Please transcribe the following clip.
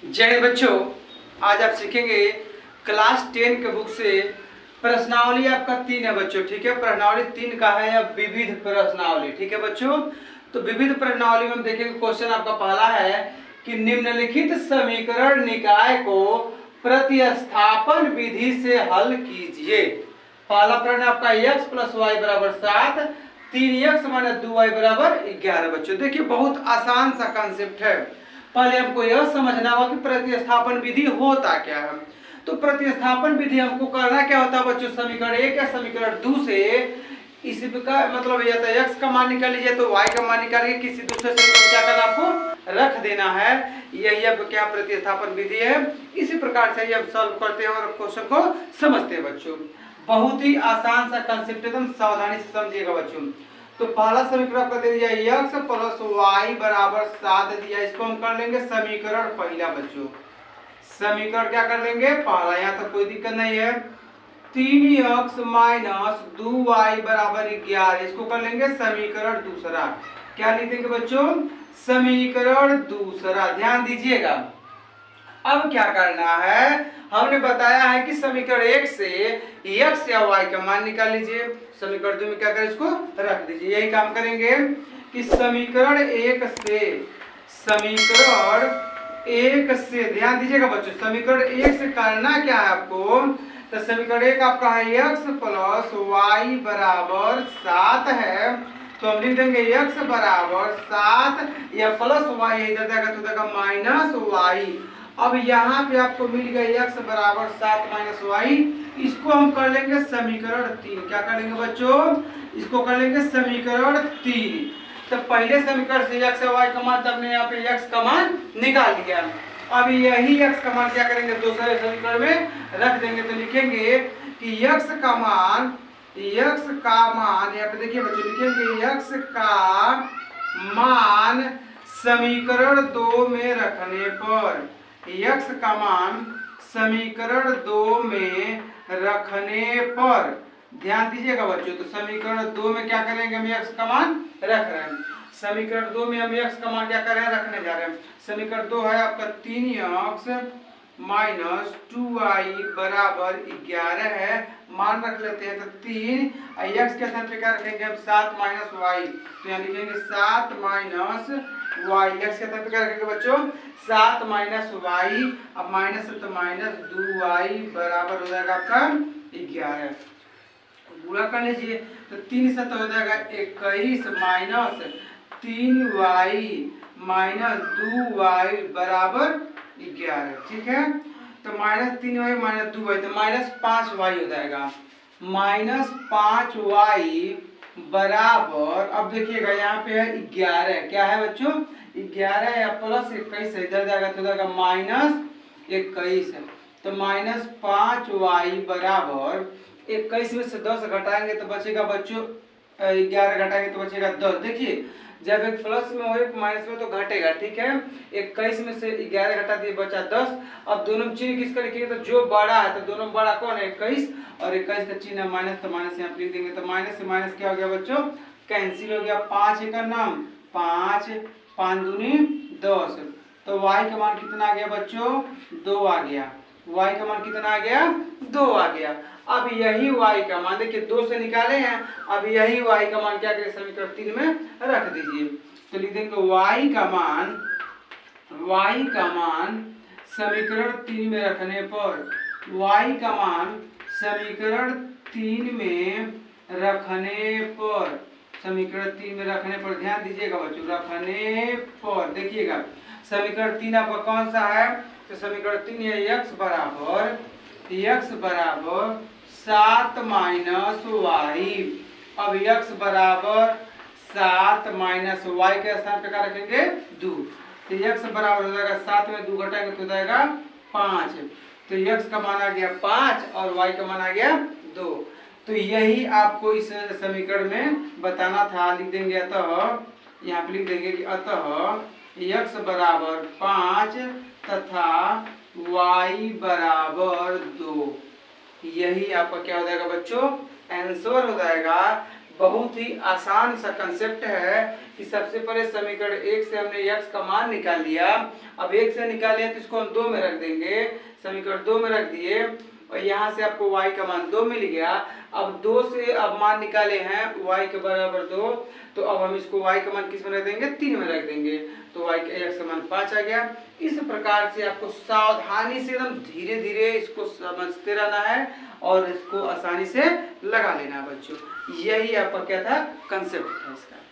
जय हिंद बच्चों। आज आप सीखेंगे क्लास 10 के बुक से प्रश्नावली। आपका 3 है बच्चों, ठीक है। प्रश्नावली 3 का है विविध प्रश्नावली, ठीक है बच्चों। तो विविध प्रश्नावली में हम देखेंगे क्वेश्चन आपका पहला है कि निम्नलिखित समीकरण निकाय को प्रतिस्थापन विधि से हल कीजिए। पहला प्रश्न आपका x + y = 7, 3x - 2y = 11। बच्चों देखिए बहुत आसान सा कंसेप्ट है। पहले हमको यह समझना होगा कि प्रतिस्थापन विधि होता क्या है। तो प्रतिस्थापन विधि हमको करना क्या होता है बच्चों, समीकरण 1 या समीकरण 2 से इसी का मतलब या तो x का मान निकाल लीजिए तो y का मान निकाल के किसी दूसरे समीकरण क्या करना आपको रख देना है। यही आपको क्या प्रतिस्थापन विधि है। इसी प्रकार से हम सॉल्व करते हैं और क्वेश्चन को समझते हैं बच्चों। बहुत ही आसान सा कंसेप्ट, एकदम सावधानी से समझिएगा बच्चों। तो पहला समीकरण आपका दे दिया x + y = 7 दिया। इसको हम कर लेंगे समीकरण पहला बच्चों। समीकरण क्या कर लेंगे पहला, यहाँ तो कोई दिक्कत नहीं है। 3x - 2y = 11, इसको कर लेंगे समीकरण दूसरा। क्या लिख देंगे बच्चों, समीकरण दूसरा। ध्यान दीजिएगा अब क्या करना है, हमने बताया है कि समीकरण 1 से x या y का मान निकाल लीजिए। समीकरण 2 में क्या करें, इसको रख दीजिए। यही काम करेंगे कि समीकरण 1 से ध्यान दीजिएगा बच्चों, समीकरण 1 से करना क्या है आपको। तो समीकरण 1 आपका है x + y = 7 है। तो हम लिख देंगे x = 7 या प्लस y इधर जाएगा तो देगा -y। अब यहाँ पे आपको मिल गया x = 7 - y। इसको हम कर लेंगे समीकरण 3। क्या कर लेंगे बच्चों, इसको कर लेंगे समीकरण 3। तो पहले समीकरण से x और y का मान, हमने यहाँ पे x का मान निकाल दिया। अब यही x का मान क्या करेंगे दूसरे समीकरण में रख देंगे। तो लिखेंगे कि x का मान यहाँ पे देखिए बच्चों, लिखेंगे x का मान समीकरण 2 में रखने पर, x का मान समीकरण 2 में रखने पर, ध्यान दीजिएगा बच्चों। तो समीकरण 2 में क्या करेंगे, हम x का मान रख रहे हैं। समीकरण 2 में हम x का मान क्या कर रहे हैं, रखने जा रहे हैं। समीकरण 2 है आपका 3x - 2y = 11 है। मान रख लेते हैं तो 3 x के स्थान पे क्या रखेंगे हम 7 - y। तो यहाँ लिखेंगे 7 - y। x के स्थान पे क्या रखेंगे बच्चों 7 - y। अब माइनस है तो -2y बराबर हो जाएगा आपका 11। पूरा कर लीजिए तो 3 से तो हो जाएगा 21 - 3y - 2y = 11, ठीक है। तो -3y - 2y तो -5y हो जाएगा। -5y बराबर, अब देखिएगा यहाँ पे है 11। क्या है बच्चों 11 या प्लस 21 इधर जाएगा तो जाएगा -21। तो -5y बराबर 21 में से 10 घटाएंगे तो बचेगा बच्चों 11 घटाएंगे तो बचेगा 10। देखिए जब एक प्लस में हो एक माइनस में तो घटेगा, ठीक है। 21 में से 11 घटा दिए बचा 10। अब दोनों में चिन्ह किसका लिखेंगे, तो जो बड़ा है तो दोनों में बड़ा कौन है 21, और 21 का चिन्ह है माइनस, तो माइनस यहाँ लिख देंगे। तो माइनस से माइनस क्या हो गया बच्चों, कैंसिल हो गया। 5 का नाम 5, 5 दूनी 10। तो y का मान कितना आ गया बच्चों 2 आ गया। y का मान कितना आ गया 2 आ गया। अब यही y का मान देखिए 2 से निकाले हैं। अब यही y का मान क्या करें समीकरण 3 में रख दीजिए। तो लिख देंगे y का मान समीकरण 3 में रखने पर, y का मान समीकरण 3 में रखने पर, समीकरण 3 में रखने पर ध्यान दीजिएगा बच्चों, रखने पर देखिएगा समीकरण 3 आपका कौन सा है। तो समीकरण 3 है x बराबर 7 - y। अब x बराबर 7 - y के स्थान पे क्या रखेंगे 2। तो x बराबर हो जाएगा 7 में 2 घटाएंगे तो हो जाएगा 5। तो x का मान आ गया 5 और y का मान आ गया 2। तो यही आपको इस समीकरण में बताना था। लिख देंगे अतः, यहाँ पे लिख देंगे कि अतः x बराबर 5 तथा y बराबर 2। यही आपका क्या हो जाएगा बच्चों आंसर हो जाएगा बहुत ही आसान सा कंसेप्ट है कि सबसे पहले समीकरण 1 से हमने x का मान निकाल लिया। अब 1 से निकाले तो इसको हम 2 में रख देंगे, समीकरण 2 में रख दिए और यहाँ से आपको y का मान 2 मिल गया। अब 2 से अब मान निकाले हैं y के बराबर 2, तो अब हम इसको y का मान किस में रख देंगे, 3 में रख देंगे, तो y का x का मान 5 आ गया। इस प्रकार से आपको सावधानी से एकदम धीरे धीरे इसको समझते रहना है और इसको आसानी से लगा लेना है बच्चों। यही आपका क्या था, कंसेप्ट था इसका।